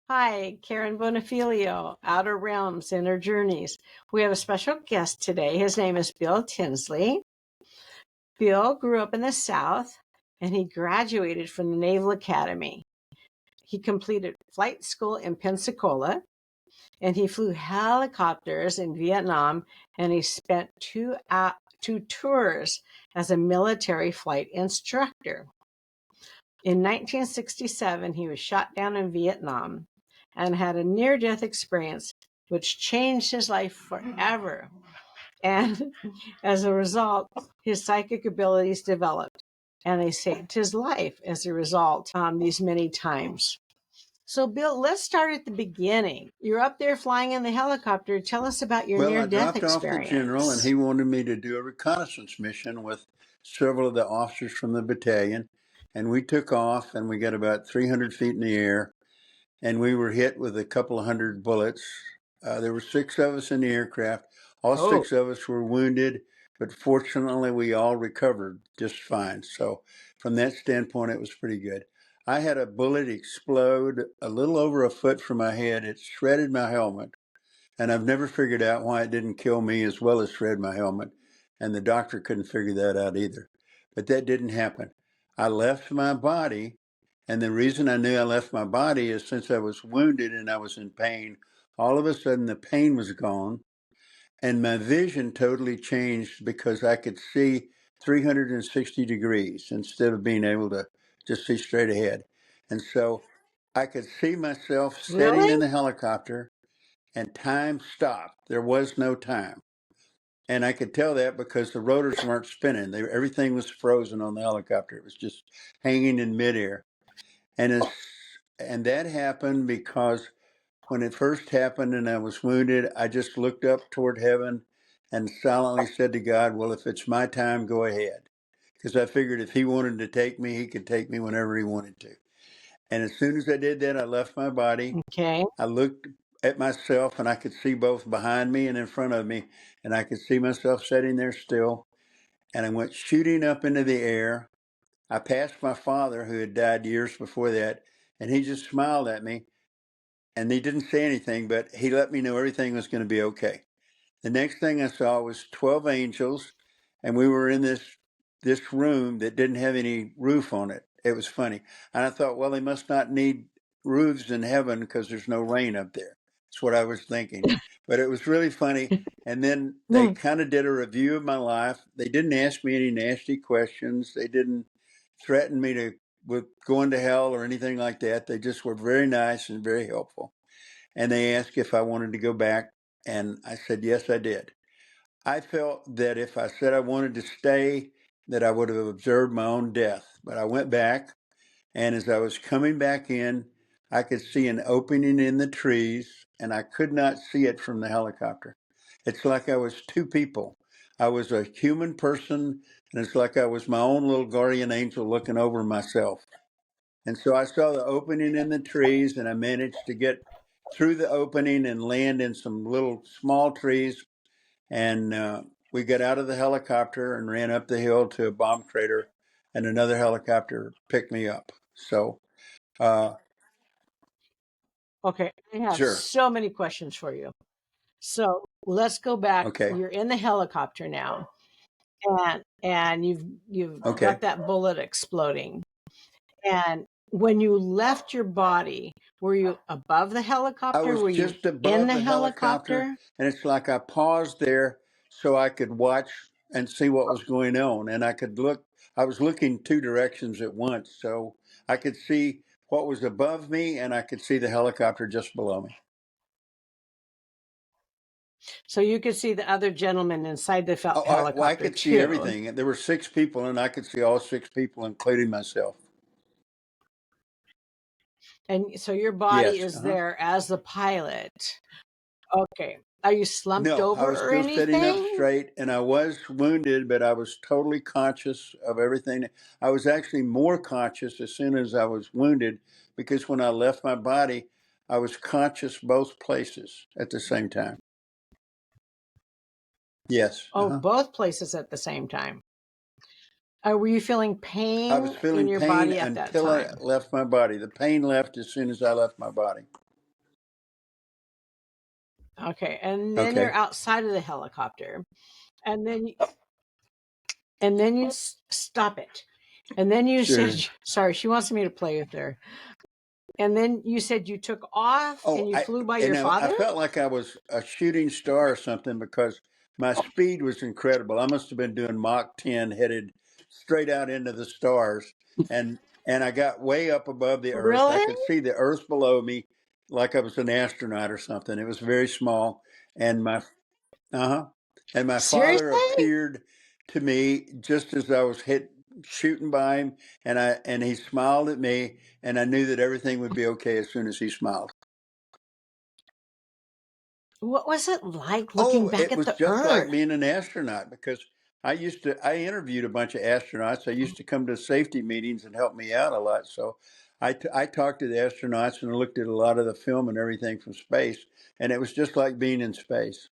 Hi, Karen Bonifilio, Outer Realms, Inner Journeys. We have a special guest today. His name is Bill Tinsley. Bill grew up in the South and he graduated from the Naval Academy. He completed flight school in Pensacola and he flew helicopters in Vietnam, and he spent two tours as a military flight instructor. In 1967, he was shot down in Vietnam and had a near-death experience which changed his life forever. And as a result, his psychic abilities developed, and they saved his life as a result these many times. So, Bill, let's start at the beginning. You're up there flying in the helicopter. Tell us about your near-death experience. Well, I dropped off the general, and he wanted me to do a reconnaissance mission with several of the officers from the battalion. And we took off, and we got about 300 feet in the air, and we were hit with a couple of hundred bullets. There were 6 of us in the aircraft. All 6 of us were wounded, but fortunately, we all recovered just fine. So from that standpoint, it was pretty good. I had a bullet explode a little over a foot from my head. It shredded my helmet, and I've never figured out why it didn't kill me as well as shred my helmet, and the doctor couldn't figure that out either. But that didn't happen. I left my body, and the reason I knew I left my body is since I was wounded and I was in pain, all of a sudden the pain was gone, and my vision totally changed because I could see 360 degrees instead of being able to just see straight ahead. And so I could see myself sitting in the helicopter, and time stopped. There was no time. And I could tell that because the rotors weren't spinning. Everything was frozen on the helicopter. It was just hanging in midair. And that happened because when it first happened and I was wounded, I just looked up toward heaven and silently said to God, well, if it's my time, go ahead. Because I figured if he wanted to take me, he could take me whenever he wanted to. And as soon as I did that, I left my body. Okay. I looked at myself, and I could see both behind me and in front of me, and I could see myself sitting there still. And I went shooting up into the air. I passed my father, who had died years before that, and he just smiled at me, and he didn't say anything, but he let me know everything was going to be okay. The next thing I saw was 12 angels, and we were in this room that didn't have any roof on it. It was funny. And I thought, well, they must not need roofs in heaven because there's no rain up there. That's what I was thinking. But it was really funny. And then they kind of did a review of my life. They didn't ask me any nasty questions. They didn't threaten me with going to hell or anything like that. They just were very nice and very helpful. And they asked if I wanted to go back. And I said, yes, I did. I felt that if I said I wanted to stay, that I would have observed my own death. But I went back, and as I was coming back in, I could see an opening in the trees, and I could not see it from the helicopter. It's like I was 2 people. I was a human person, and it's like I was my own little guardian angel looking over myself. And so I saw the opening in the trees, and I managed to get through the opening and land in some little small trees. And we got out of the helicopter and ran up the hill to a bomb crater, and another helicopter picked me up. So, Okay, I have so many questions for you. So let's go back. Okay. You're in the helicopter now, and you've got that bullet exploding. And when you left your body, were you above the helicopter? I was just above the helicopter, and it's like I paused there so I could watch and see what was going on, and I could look. I was looking 2 directions at once, so I could see what was above me, and I could see the helicopter just below me. So you could see the other gentleman inside the helicopter. I could see everything. There were 6 people, and I could see all 6 people, including myself. And so your body is there as the pilot. Okay. Are you slumped No, I over was or still sitting up anything? straight, and I was wounded, but I was totally conscious of everything. I was actually more conscious as soon as I was wounded, because when I left my body, I was conscious both places at the same time. Yes. Oh, both places at the same time. Were you feeling I was pain in feeling your pain body at that until I time? left my body. The pain left as soon as I left my body. Okay, and then you're Okay. outside of the helicopter, and then you stop it, and then you Sure. said, "Sorry, she wants me to play with her." And then you said you took off and Oh, you flew by your I father? felt like I was a shooting star or something, because my speed was incredible. I must have been doing Mach 10, headed straight out into the stars, and I got way up above the earth. I Really? could see the earth below me, like I was an astronaut or something. It was very small, and my uh-huh, and my father Seriously? appeared to me just as I was shooting by him, and he smiled at me, and I knew that everything would be okay as soon as he smiled. What was it like looking Oh, back it at was the just like earth? being an astronaut, because I interviewed a bunch of astronauts. I used to come to safety meetings and help me out a lot. So I talked to the astronauts and looked at a lot of the film and everything from space. And it was just like being in space.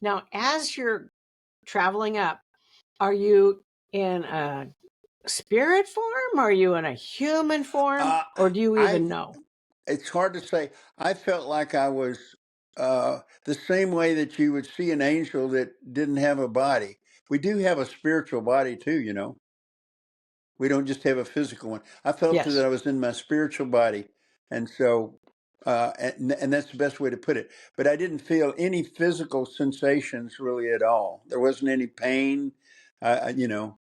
Now, as you're traveling up, are you in a spirit form? Are you in a human form? Uh, Or do you I, even know? it's hard to say. I felt like I was the same way that you would see an angel that didn't have a body. We do have a spiritual body too, you know. We don't just have a physical one. I felt that Yes. I was in my spiritual body, and so, and that's the best way to put it. But I didn't feel any physical sensations really at all. There wasn't any pain, you know,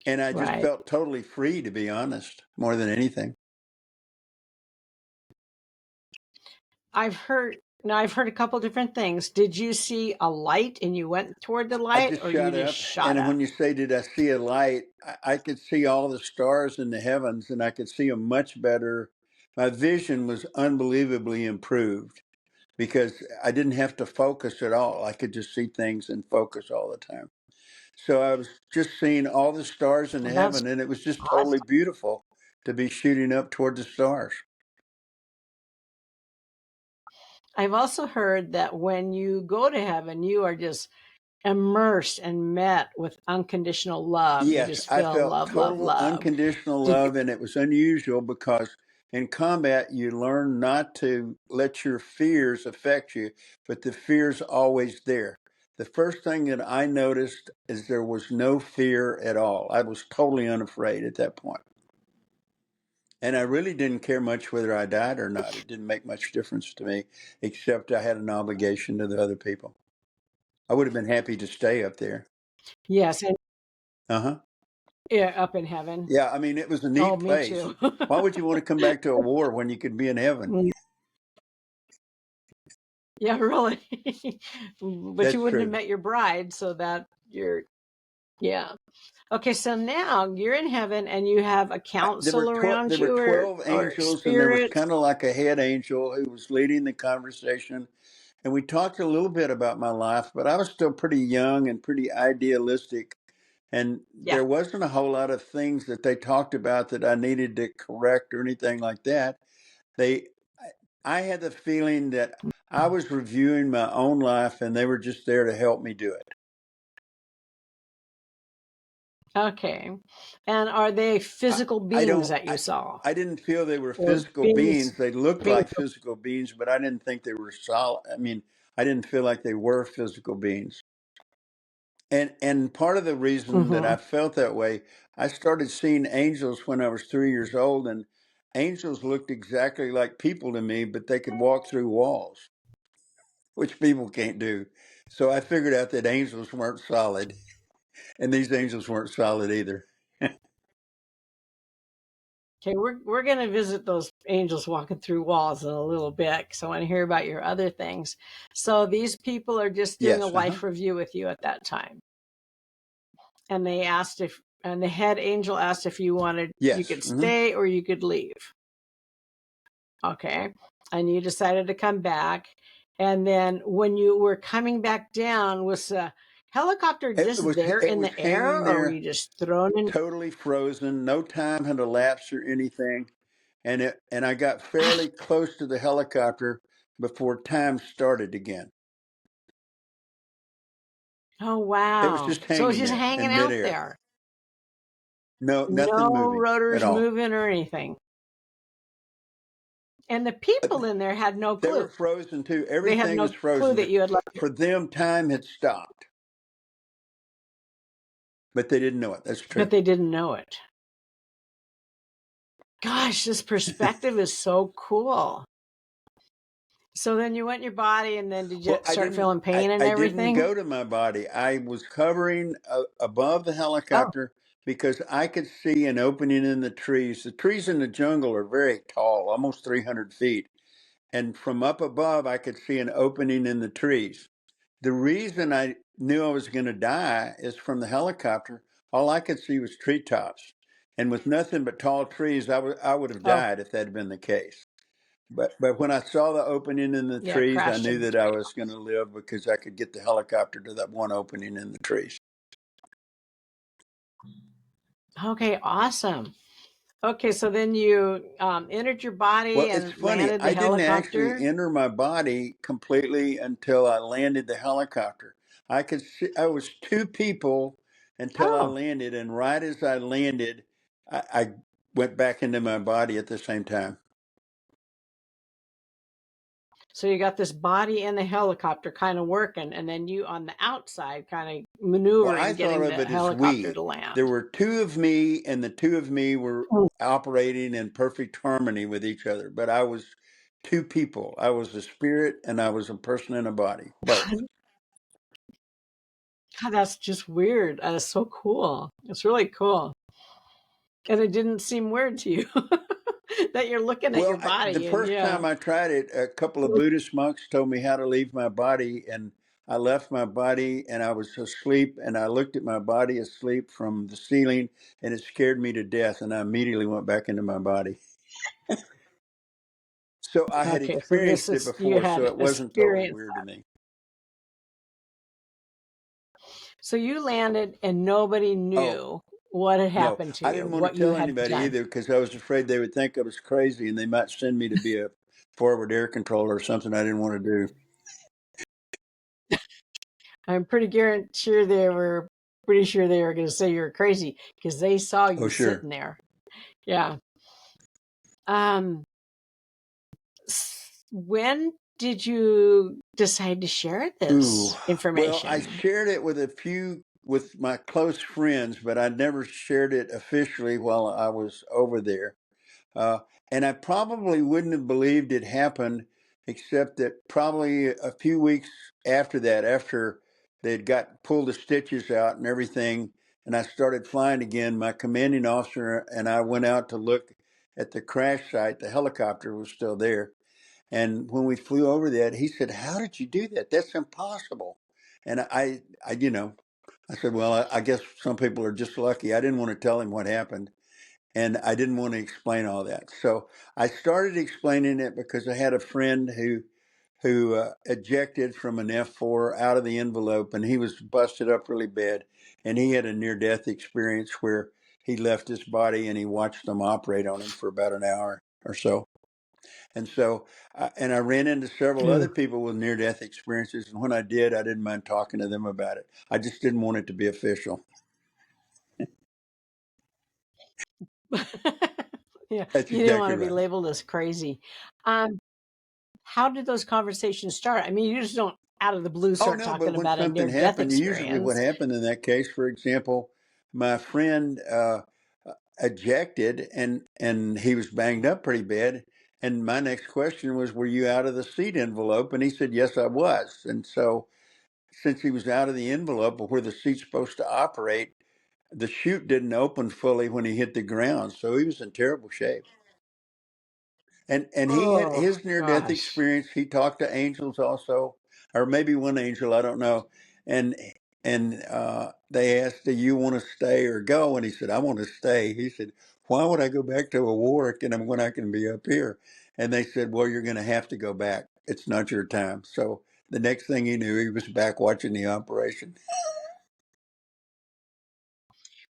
and I just Right. felt totally free, to be honest, more than anything. I've heard a couple different things. Did you see a light and you went toward the I light, just or you shot just up, shot and up? when you say, "Did I see a light?" I could see all the stars in the heavens, and I could see them much better. My vision was unbelievably improved, because I didn't have to focus at all. I could just see things and focus all the time. So I was just seeing all the stars in Well, that's heaven, and it was just totally awesome. beautiful to be shooting up toward the stars. I've also heard that when you go to heaven, you are just immersed and met with unconditional love. You Yes, just I feel felt love, love, total love. unconditional Did love, and it was unusual because in combat you learn not to let your fears affect you, but the fear's always there. The first thing that I noticed is there was no fear at all. I was totally unafraid at that point. And I really didn't care much whether I died or not. It didn't make much difference to me, except I had an obligation to the other people. I would have been happy to stay up there. yes, and Uh huh. yeah, up in heaven. Yeah, I mean, it was a Oh, neat me place. too. Why would you want to come back to a war when you could be in heaven? Mm, yeah, really. But you That's wouldn't have true. met your bride, so that you're yeah. Okay, so now you're in heaven and you have a council There around were you, 12 or angels, and there was spirits. kind of like a head angel who was leading the conversation. And we talked a little bit about my life, but I was still pretty young and pretty idealistic. And Yeah. there wasn't a whole lot of things that they talked about that I needed to correct or anything like that. They, I had the feeling that I was reviewing my own life, and they were just there to help me do it. Okay. And are they I, physical I beings don't, that you saw? I didn't feel they were Or physical beings beings. They looked beings like physical beings, but I didn't think they were solid. I mean, I didn't feel like they were physical beings. And part of the reason that I Mhm. felt that way, I started seeing angels when I was 3 years old, and angels looked exactly like people to me, but they could walk through walls, which people can't do. So I figured out that angels weren't solid, and these angels weren't solid either. Okay, we're gonna visit those angels walking through walls in a little bit, because I want to hear about your other things. So these people are just doing a Yes, uh-huh. life review with you at that time, and and the head angel asked if you Yes, could hmm stay or you could leave. Okay, and you decided to come back. And then when you were coming back down, was the helicopter just there It in was the air, hanging or were there, you just thrown in? totally frozen. No time had elapsed or anything, and I got fairly close to the helicopter before time started again. Oh, It was wow. just So it's hanging just there hanging in out midair. there. No, nothing No moving at rotors all. moving or anything. And the people in there had no They were clue. frozen too. They had Everything was no clue frozen. that you had left. For them, time had stopped, but they didn't know it. That's But true. they didn't know it. Gosh, this perspective is so cool. So then you went in your body, and then did you Well, start feeling pain and I didn't everything? go to my body. I was hovering above the Oh, helicopter because I could see an opening in the trees. The trees in the jungle are very tall, almost 300 feet. And from up above, I could see an opening in the trees. The reason I knew I was going to die is from the helicopter. All I could see was treetops. And with nothing but tall trees, I would have oh, died if that had been the case. But when I saw the opening in the yeah, it trees, I crashed knew into that I the was going to live because I could get the helicopter to that one opening in the trees. ground. Okay, awesome. Okay, so then you entered your Well, body it's and funny. landed the I didn't actually helicopter. enter my body completely until I landed the helicopter. I could see I was two people until I Oh, landed, and right as I landed, I went back into my body at the same time. so you got this body in the helicopter kind of working, and then you on the outside kind of Well, I maneuvering, thought getting the of it as helicopter to we. There land. were two of me, and the two of me were Hmm. operating in perfect harmony with each other. But I was two people. I was a spirit, and I was a person in a body, both. God, that's just weird. That's so cool. It's really cool. And it didn't seem weird to you that you're looking at your Well, the body and first yeah. time I tried it, a couple of Buddhist monks told me how to leave my body, and I left my body and I was asleep, and I looked at my body asleep from the ceiling, and it scared me to death, and I immediately went back into my body. So I had Okay, so this experienced it is you before, so had it wasn't totally experience. weird to me. So you landed and nobody Oh, knew what had no, happened to I you, didn't want to what you tell had anybody done. either because I was afraid they would think I was crazy and they might send me to be a forward air controller or something I didn't want to do. I'm pretty sure they were going to say you were crazy because they saw Oh, you sure. sitting there. Yeah. Um, when did you decide to share Ooh, this well, I information? shared it with my close friends, but I never shared it officially while I was over there. Uh, and I probably wouldn't have believed it happened, except that probably a few weeks after that, after they'd got pulled the stitches out and everything, and I started flying again, my commanding officer and I went out to look at the crash site. The helicopter was still there. And when we flew over that, he said, "How did you do that? That's impossible." And I said, "Well, I guess some people are just lucky." I didn't want to tell him what happened, and I didn't want to explain all that. So I started explaining it because I had a friend who ejected from an F4 out of the envelope, and he was busted up really bad, and he had a near-death experience where he left his body and he watched them operate on him for about an hour or so. And so, and I ran into several other Ooh. people with near death experiences. And when I did, I didn't mind talking to them about it. I just didn't want it to be official. Yeah, That's you didn't want exactly to be right. labeled as crazy. Um, how did those conversations start? I mean, you just don't out of the blue Oh, start no, but talking when about a something near-death happened, usually what experience. happened in that case, for example, my friend ejected and he was banged up pretty bad. And my next question was, "Were you out of the seat envelope?" And he said, "Yes, I was." And so, since he was out of the envelope of where the seat's supposed to operate, the chute didn't open fully when he hit the ground, so he was in terrible shape. And he had Oh his near death gosh. experience. He talked to angels also, or maybe one angel, I don't know. And they asked, "Do you want to stay or go?" And he said, "I want to stay." He said, "Why would I go back to a war when I can be up here?" And they said, well, you're going to have to go back. It's not your time. So the next thing he knew, he was back watching the operation.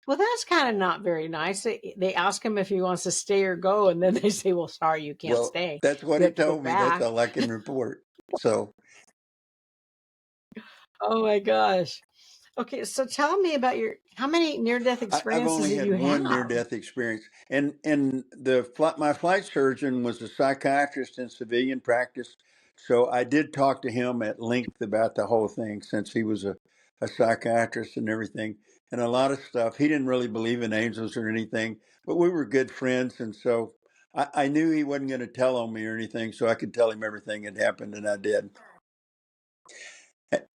Well, that's kind of not very nice. They ask him if he wants to stay or go, and then they say, well, sorry, you can't Well, stay. that's what You he have to go told me. That's back. all I can report. So Oh my gosh. Okay, so tell me about how many near-death I've experiences only did had you one have? near-death experience, and my flight surgeon was a psychiatrist in civilian practice, so I did talk to him at length about the whole thing since he was a psychiatrist and everything, and a lot of stuff. He didn't really believe in angels or anything, but we were good friends, and so I knew he wasn't going to tell on me or anything, so I could tell him everything that happened, and I did.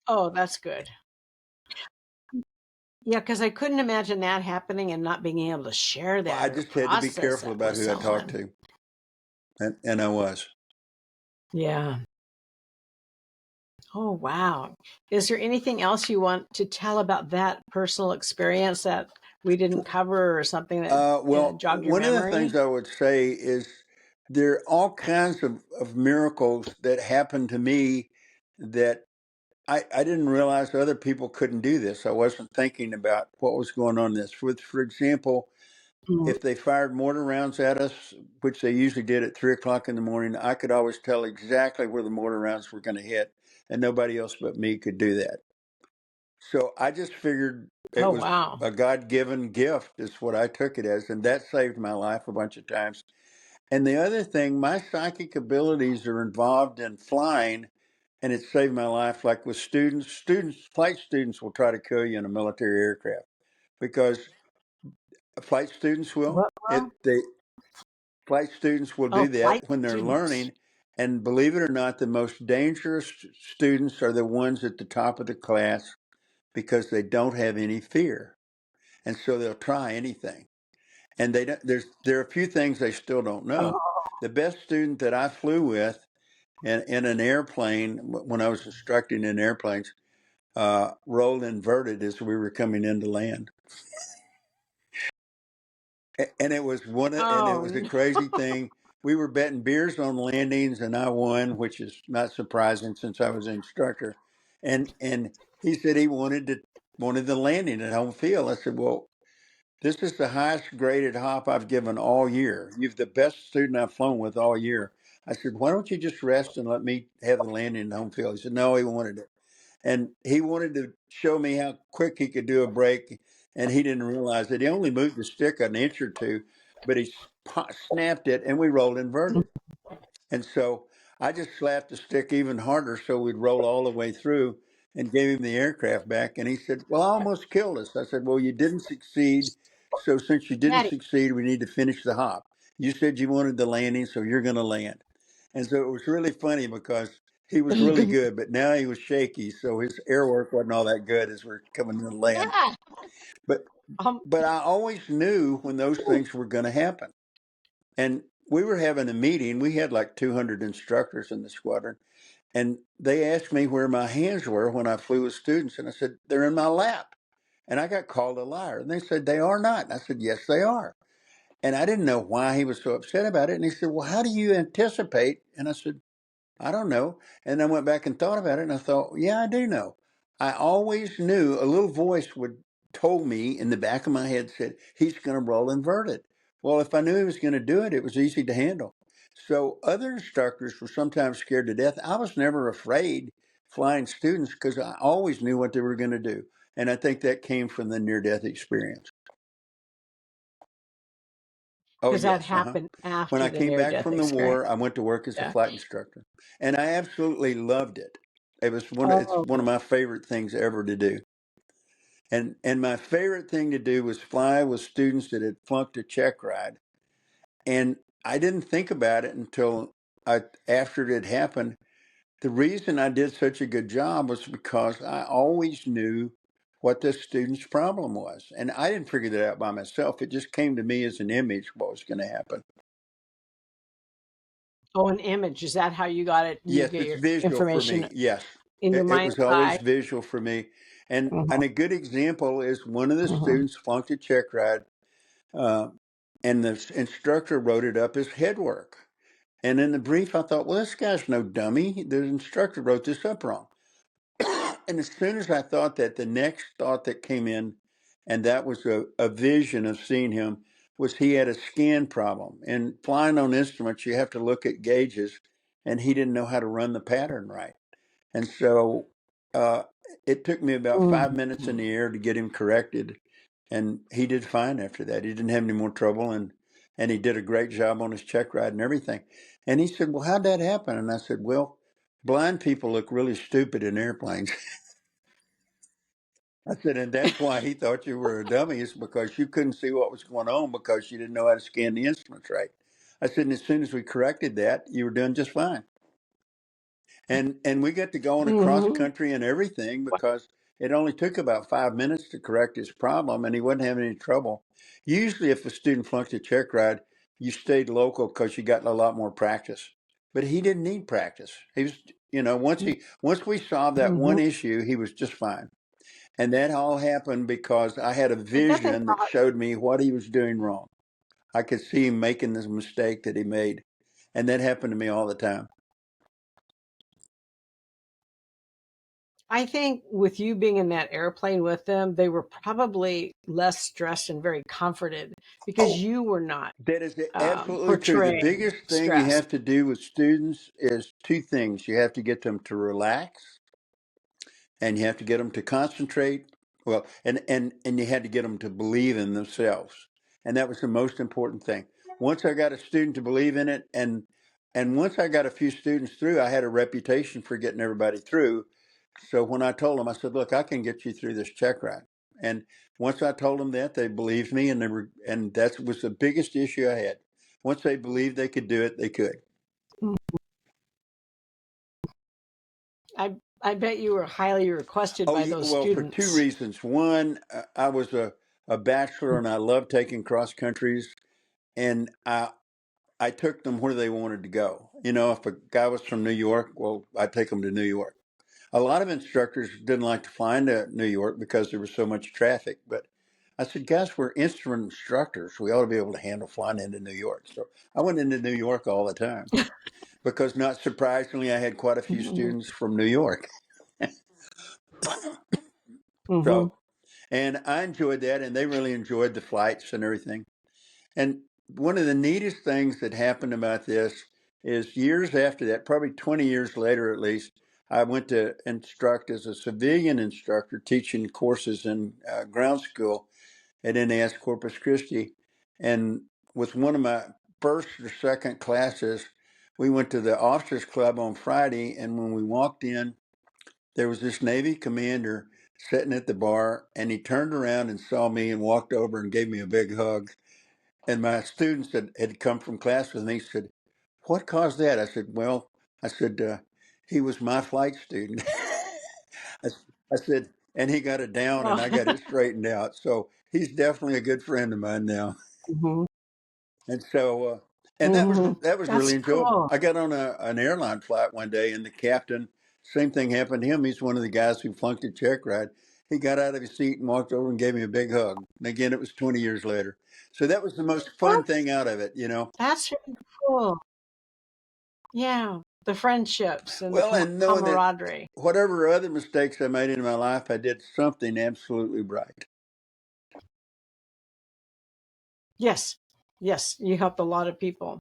Oh, that's good. Yeah, because I couldn't imagine that happening and not being able to share Well, that I or just had to be process careful that about with who I talked someone. to, and I was. Yeah. Oh, wow. Is there anything else you want to tell about that personal experience that we didn't cover or something that Well, jogged your one of the things memory? I would say is there are all kinds of miracles that happened to me that I didn't realize other people couldn't do this. I wasn't thinking about what was going on in this. For example, Mm. if they fired mortar rounds at us, which they usually did at 3 o'clock in the morning, I could always tell exactly where the mortar rounds were going to hit, and nobody else but me could do that. So I just figured it Oh, was wow. a God-given gift, is what I took it as, and that saved my life a bunch of times. And the other thing, my psychic abilities are involved in flying, and it saved my life. Like with flight students will try to kill you in a military aircraft because flight students will. What? Well, Flight students will oh, do that flight when they're students. learning. And believe it or not, the most dangerous students are the ones at the top of the class because they don't have any fear, and so they'll try anything. And they don't, there are a few things they still don't know. Oh, The best student that I flew with in an airplane when I was instructing in airplanes rolled inverted as we were coming into land. And it was and it oh was a no. crazy thing. We were betting beers on landings, and I won, which is not surprising since I was an instructor. And he said he wanted the landing at home field. I said, well, this is the highest graded hop I've given all year. You're the best student I've flown with all year. I said, why don't you just rest and let me have the landing in home field? He said, no, he wanted it. And he wanted to show me how quick he could do a break. And he didn't realize that he only moved the stick an inch or two, but he snapped it and we rolled inverted. And so I just slapped the stick even harder so we'd roll all the way through and gave him the aircraft back. And he said, well, I almost killed us. I said, well, you didn't succeed. So since you didn't Daddy. succeed, we need to finish the hop. You said you wanted the landing, so you're going to land. And so it was really funny because he was really good, but now he was shaky. So his air work wasn't all that good as we're coming to land. Yeah. But, Um, but I always knew when those things were going to happen. And we were having a meeting. We had like 200 instructors in the squadron. And they asked me where my hands were when I flew with students. And I said, they're in my lap. And I got called a liar. And they said, they are not. And I said, yes, they are. And I didn't know why he was so upset about it. And he said, well, how do you anticipate? And I said, I don't know. And I went back and thought about it. And I thought, yeah, I do know. I always knew a little voice would told me in the back of my head said, he's going to roll inverted. Well, if I knew he was going to do it, it was easy to handle. So other instructors were sometimes scared to death. I was never afraid flying students because I always knew what they were going to do. And I think that came from the near death experience. Oh, because that yes. happened When after I the came back near-death from the experience. war, I went to work as a Yeah. flight instructor, and I absolutely loved it. It's Oh, one of my favorite things ever to do. And my favorite thing to do was fly with students that had flunked a check ride. And I didn't think about it until after it had happened. The reason I did such a good job was because I always knew what the student's problem was. And I didn't figure that out by myself. It just came to me as an image what was going to happen. oh, an image. Is that how you got it? You Yes, get it's your visual for information me. Yes, in your it mind's was always eye? visual for me. And Mhm, a good example is one of the mhm. students flunked a check ride, uh, and the instructor wrote it up as head work. And in the brief, I thought, well, this guy's no dummy. The instructor wrote this up wrong. And as soon as I thought that, the next thought that came in, and that was a vision of seeing him, was he had a scan problem. And flying on instruments, you have to look at gauges, and he didn't know how to run the pattern right. And so uh, it took me about 5 minutes in Mhm. the air to get him corrected. And he did fine after that. He didn't have any more trouble. And he did a great job on his check ride and everything. And he said, well, how'd that happen? And I said, well, blind people look really stupid in airplanes. I said, and that's why he thought you were a dummy, is because you couldn't see what was going on because you didn't know how to scan the instruments right. I said, and as soon as we corrected that, you were doing just fine. And we got to going across Mhm. country and everything because it only took about 5 minutes to correct his problem, and he wasn't having any trouble. Usually, if a student flunked a check ride, you stayed local because you got a lot more practice. But he didn't need practice. He was, once we solved that one Mhm. issue, he was just fine. And that all happened because I had a I bet they vision that thought showed me what he was doing wrong. I could see him making this mistake that he made. And that happened to me all the time. I think with you being in that airplane with them, they were probably less stressed and very comforted because Oh, you were not that is absolutely true. The portraying biggest thing you stress. have to do with students is two things. You have to get them to relax, and you have to get them to concentrate. Well, and you had to get them to believe in themselves, and that was the most important thing. Once I got a student to believe in it, and once I got a few students through, I had a reputation for getting everybody through. So when I told them, I said, "Look, I can get you through this check ride." And once I told them that, they believed me, and that was the biggest issue I had. Once they believed they could do it, they could. I bet you were highly requested Oh, by those well, for two students. reasons. One, I was a bachelor and I loved taking cross countries, and I took them where they wanted to go. If a guy was from New York, well, I'd take them to New York. A lot of instructors didn't like to fly into New York because there was so much traffic, but I said, guys, we're instrument instructors. We ought to be able to handle flying into New York. So I went into New York all the time because, not surprisingly, I had quite a few Mhm. students from New York. Mhm. So, and I enjoyed that, and they really enjoyed the flights and everything. And one of the neatest things that happened about this is years after that, probably 20 years later at least, I went to instruct as a civilian instructor teaching courses in ground school at NAS Corpus Christi. And with one of my first or second classes, we went to the officers club on Friday. And when we walked in, there was this Navy commander sitting at the bar, and he turned around and saw me and walked over and gave me a big hug. And my students that had come from class with me said, what caused that? I said, well, he was my flight student. I, I said, and he got it down and Oh. I got it straightened out. So he's definitely a good friend of mine now. Mhm. And so, and Mhm. that was really That's enjoyable. cool. I got on an airline flight one day, and the captain, same thing happened to him. He's one of the guys who flunked a check ride. He got out of his seat and walked over and gave me a big hug. And again, it was 20 years later. So that was the most fun That's thing out of it. that's really cool. Yeah, the friendships and the Well, and knowing that camaraderie. whatever other mistakes I made in my life, I did something absolutely right. Yes. Yes, you helped a lot of people.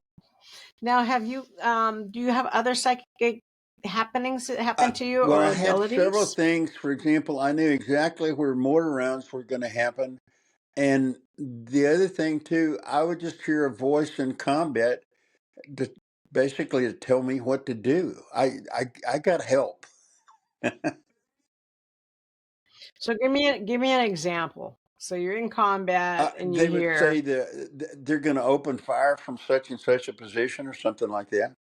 Now, do you have other psychic happenings that happened to you Well, or I had several abilities? things. For example, I knew exactly where mortar rounds were going to happen. And the other thing too, I would just hear a voice in combat to basically to tell me what to do. I got help. So give me an example. So you're in combat and you They would hear, say they're going to open fire from such and such a position or something like that,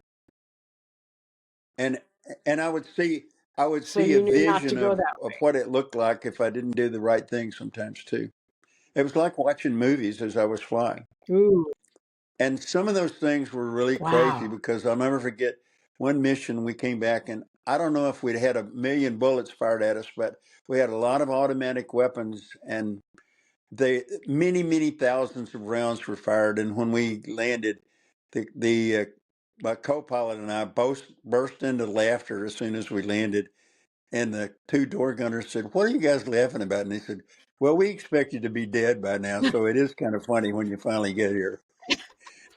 and and I would so see a you knew not to vision go of that what it looked like if I didn't do the right thing sometimes too. It was like watching movies as I was flying. way. Ooh, And some of those things were really crazy wow. because I'll never forget one mission we came back, and I don't know if we'd had a million bullets fired at us, but we had a lot of automatic weapons, and many thousands of rounds were fired. And when we landed, the my co-pilot and I both burst into laughter as soon as we landed. And the two door gunners said, "What are you guys laughing about?" And they said, "Well, we expect you to be dead by now, so it is kind of funny when you finally get here."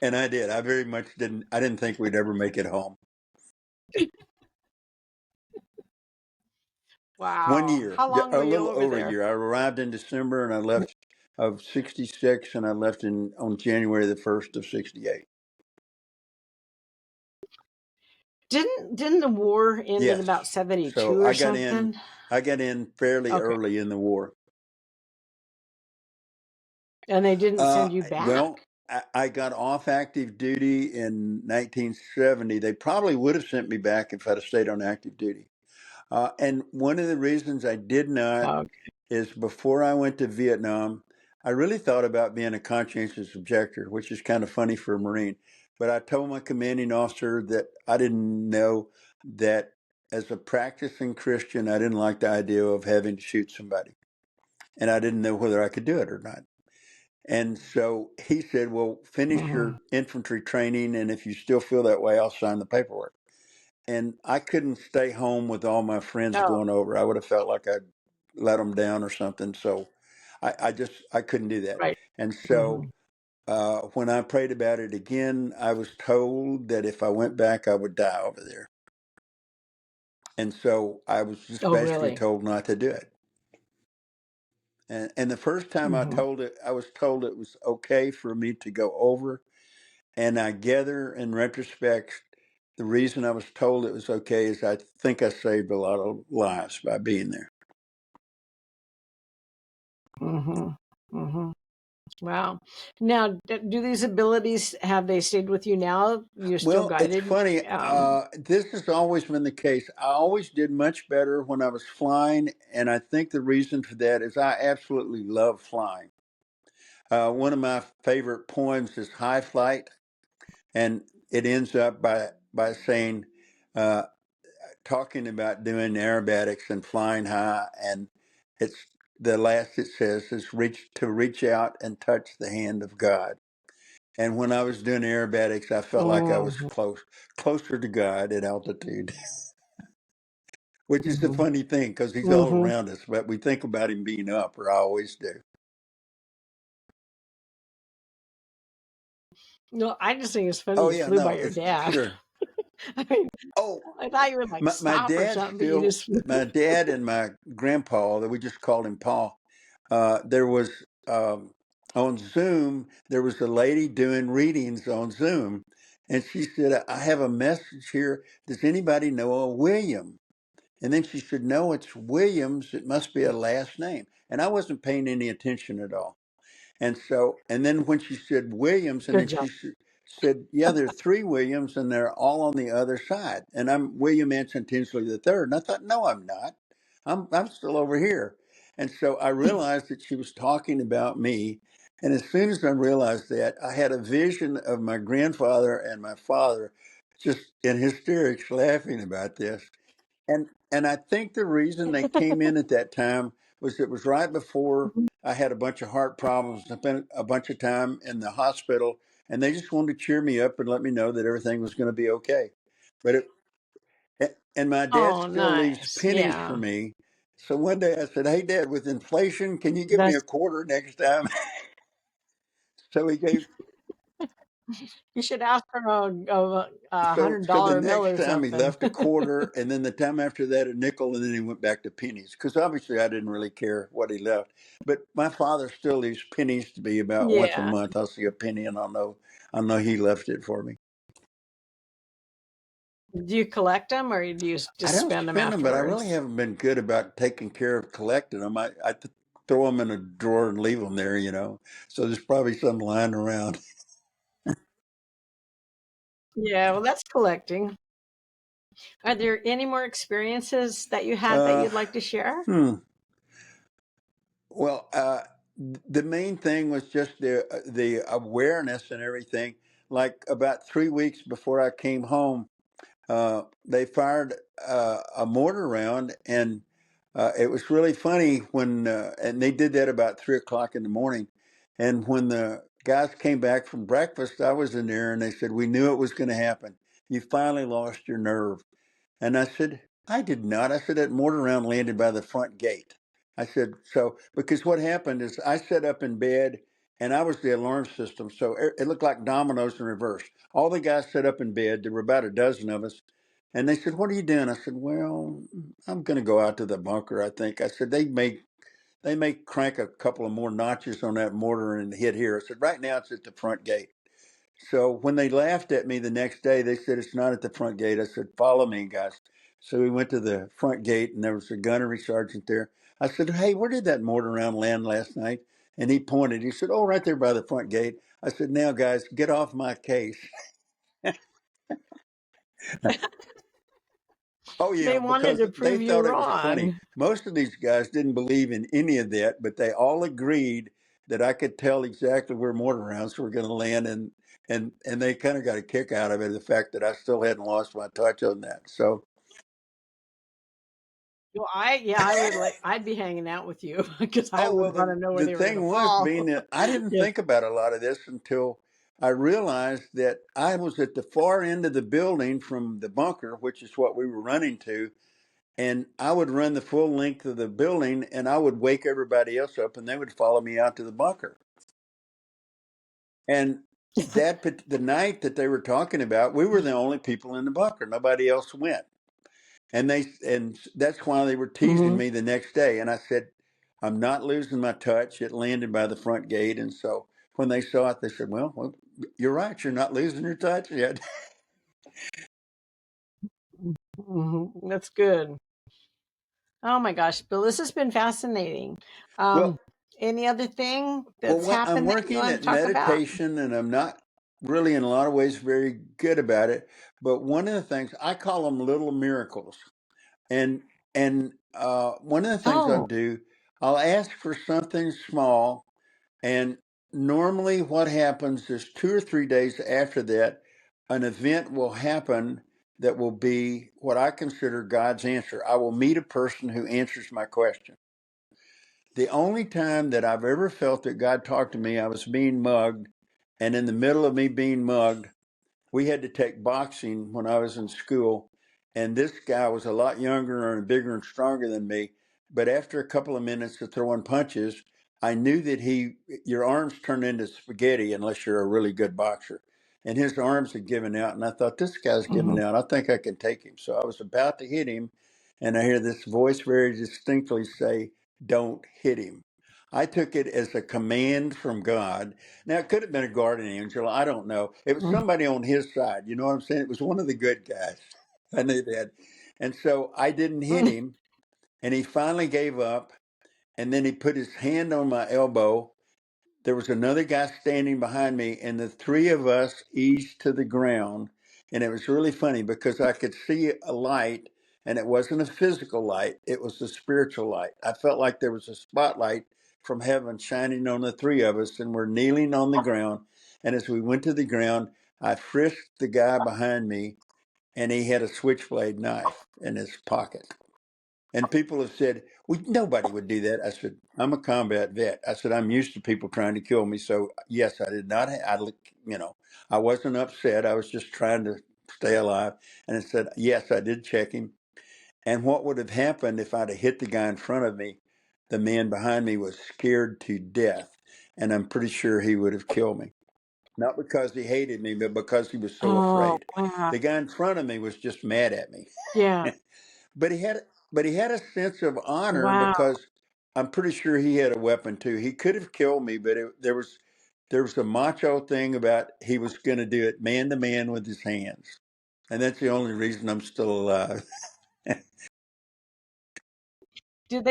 And I did. I very much didn't. I didn't think we'd ever make it home. One Wow. year, How long a were you little over over a there? year. I arrived in December, and I left of '66, and I left on January the 1st of '68. Didn't the war end in Yes. about So 72 or something? I got in fairly Okay. early in the war. And they didn't send you Well, back? I got off active duty in 1970. They probably would have sent me back if I'd have stayed on active duty. And one of the reasons I did not Okay. is before I went to Vietnam, I really thought about being a conscientious objector, which is kind of funny for a Marine. But I told my commanding officer that I didn't know that as a practicing Christian, I didn't like the idea of having to shoot somebody. And I didn't know whether I could do it or not. And so he said, "Well, finish Mhm. your infantry training, and if you still feel that way, I'll sign the paperwork." And I couldn't stay home with all my friends Oh, going over. I would have felt like I'd let them down or something. So I couldn't do that. right. And so Mhm. when I prayed about it again, I was told that if I went back, I would die over there. And so I was just Oh, basically really? told not to do it. And the first time Mhm. I was told it was okay for me to go over. And I gather in retrospect, the reason I was told it was okay is I think I saved a lot of lives by being there. Mhm. Mhm. Wow. Now, do these abilities have they stayed with you now? You're still Well, it's guided? funny. This has always been the case. I always did much better when I was flying. And I think the reason for that is I absolutely love flying. One of my favorite poems is High Flight. And it ends up by saying, uh, talking about doing aerobatics and flying high, and it's the last it says is reach out and touch the hand of God. And when I was doing aerobatics, I felt like I was Mhm. closer to God at altitude, which is a Mhm. funny thing because He's all Mhm. around us, but we think about Him being up, or I always do. No, I just think it's funny Oh you yeah, flew by no, your it's dad. sure. I mean, Oh, I thought you would like my stop or dad something, but you still, just flew. my dad and my grandpa, that we just called him Paul. There was on Zoom, there was a lady doing readings on Zoom, and she said, "I have a message here. Does anybody know a William?" And then she said, "No, it's Williams. It must be a last name." And I wasn't paying any attention at all. And so, and then when she said Williams, and Good then job. said, "Yeah, there are three Williams, and they're all on the other side." And I'm William Anson Tinsley the third. And I thought, "No, I'm not. I'm still over here." And so I realized that she was talking about me. And as soon as I realized that, I had a vision of my grandfather and my father just in hysterics laughing about this. And I think the reason they came in at that time was it was right before I had a bunch of heart problems. I spent a bunch of time in the hospital, and they just wanted to cheer me up and let me know that everything was going to be okay. But and my dad Oh, still leaves nice. pennies for Yeah. me. So one day I said, "Hey, Dad, with inflation, can you give me a That's quarter next time?" So he gave. you should ask for a So the $100 bill next or time he something. left a quarter, and then the time after that a nickel, and then he went back to pennies. Because obviously I didn't really care what he left. But my father still leaves pennies to me about once a Yeah. month. I'll see a penny, and I know he left it for me. Do you collect them or do you I just don't spend them spend them, but I really afterwards? haven't been good about taking care of collecting them. Throw them in a drawer and leave them there, So there's probably some lying around. Yeah, well, that's collecting. Are there any more experiences that you had that Uh, you'd like to share? hmm. Well, the main thing was just the awareness and everything. Like about 3 weeks before I came home, they fired a mortar round, and it was really funny and they did that about 3 o'clock in the morning. And when the guys came back from breakfast, I was in there, and they said we knew it was going to happen. You finally lost your nerve. And I said, I did not. I said, that mortar round landed by the front gate. I said, so, because what happened is I sat up in bed and I was the alarm system. So it looked like dominoes in reverse. All the guys sat up in bed. There were about a dozen of us. And they said, what are you doing? I said, well, I'm going to go out to the bunker, I think. I said, they may crank a couple of more notches on that mortar and hit here. I said, right now it's at the front gate. So when they laughed at me the next day, they said, it's not at the front gate. I said, follow me, guys. So we went to the front gate, and there was a gunnery sergeant there. I said, hey, where did that mortar round land last night? And he pointed. He said, oh, right there by the front gate. I said, now, guys, get off my case. Oh, They yeah, wanted because to they prove you thought it was funny. wrong. Most of these guys didn't believe in any of that, but they all agreed that I could tell exactly where mortar rounds were going to land, and they kind of got a kick out of it, the fact that I still hadn't lost my touch on that. So, Well, I would I'd be hanging out with you because I oh would well, want the to know where the they were going thing to was fall. being that I didn't Yeah. think about a lot of this until I realized that I was at the far end of the building from the bunker, which is what we were running to. And I would run the full length of the building and I would wake everybody else up and they would follow me out to the bunker. And the night that they were talking about, we were the only people in the bunker. Nobody else went. And that's why they were teasing Hmm. me the next day. And I said, I'm not losing my touch. It landed by the front gate. And so when they saw it, they said, well, you're right. You're not losing your touch yet. Hmm. That's good. Oh my gosh, Bill, this has been fascinating. Well, Um, any other thing that's I'm happened that you working want to at talk about? meditation and I'm not really in a lot of ways very good about it. But one of the things I call them little miracles. And one of the things I'll Oh, do, I'll ask for something small. And normally what happens is 2 or 3 days after that, an event will happen that will be what I consider God's answer. I will meet a person who answers my question. The only time that I've ever felt that God talked to me, I was being mugged. And in the middle of me being mugged, we had to take boxing when I was in school. And this guy was a lot younger and bigger and stronger than me. But after a couple of minutes of throwing punches, I knew that your arms turn into spaghetti unless you're a really good boxer. And his arms had given out. And I thought, this guy's giving hmm. out. I think I can take him. So I was about to hit him. And I hear this voice very distinctly say, don't hit him. I took it as a command from God. Now, it could have been a guardian angel. I don't know. It was somebody on his side. You know what I'm saying? It was one of the good guys. I knew that. And so I didn't hit him. And he finally gave up. And then he put his hand on my elbow. There was another guy standing behind me, and the three of us eased to the ground. And it was really funny because I could see a light, and it wasn't a physical light, it was a spiritual light. I felt like there was a spotlight from heaven shining on the three of us, and we're kneeling on the ground. And as we went to the ground, I frisked the guy behind me, and he had a switchblade knife in his pocket. And people have said, well, nobody would do that. I said, I'm a combat vet. I said, I'm used to people trying to kill me. So, yes, I did not, I wasn't upset. I was just trying to stay alive. And I said, yes, I did check him. And what would have happened if I'd have hit the guy in front of me? The man behind me was scared to death. And I'm pretty sure he would have killed me. Not because he hated me, but because he was so Oh, afraid. wow. The guy in front of me was just mad at me. Yeah. But he had a sense of honor Wow. because I'm pretty sure he had a weapon too. He could have killed me, but there was a macho thing about he was going to do it man to man with his hands, and that's the only reason I'm still alive. Did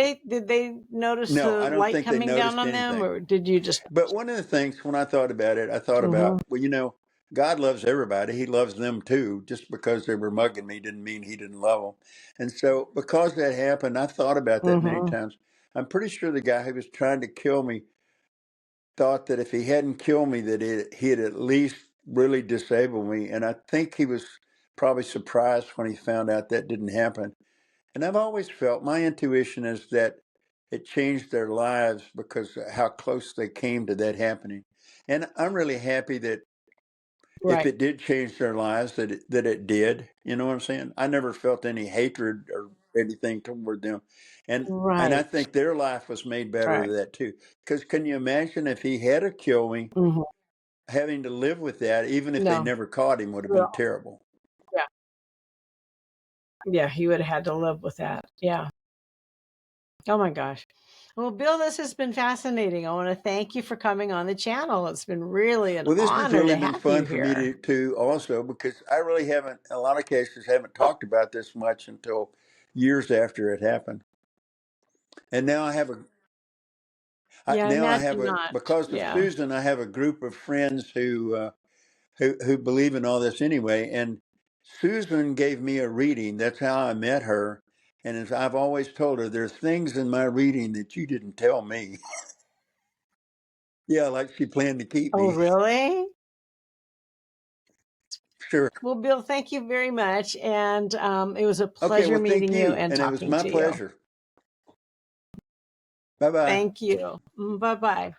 they notice No, the I don't light think they coming down noticed on them, anything. or did you just? But one of the things when I thought about it, I thought Hmm. about, well, God loves everybody. He loves them too. Just because they were mugging me didn't mean he didn't love them. And so because that happened, I thought about that many Hmm. times. I'm pretty sure the guy who was trying to kill me thought that if he hadn't killed me, that he'd at least really disabled me. And I think he was probably surprised when he found out that didn't happen. And I've always felt my intuition is that it changed their lives because of how close they came to that happening. And I'm really happy that if Right. it did change their lives, that it did. You know what I'm saying? I never felt any hatred or anything toward them, and I Right. think their life was made better Right. with that too. Because can you imagine if he had to kill me, Mhm. having to live with that, even if they No. never caught him, would have been Well, terrible. yeah. Yeah, he would have had to live with that. Yeah. Oh my gosh. Well, Bill, this has been fascinating. I want to thank you for coming on the channel. It's been really an Well, this has honor really to been have you fun for me here. to also, because I really haven't, in a lot of cases, haven't talked about this much until years after it happened. And now I have Yeah, I imagine not. because of Yeah. Susan, I have a group of friends who believe in all this anyway. And Susan gave me a reading. That's how I met her. And as I've always told her, there's things in my reading that you didn't tell me. Yeah, like she planned to keep Oh, me. really? Sure. Well, Bill, thank you very much. And it was a Okay. pleasure Well, thank meeting you you. and And it was talking my to you. pleasure. Bye bye. Thank you. Bye bye.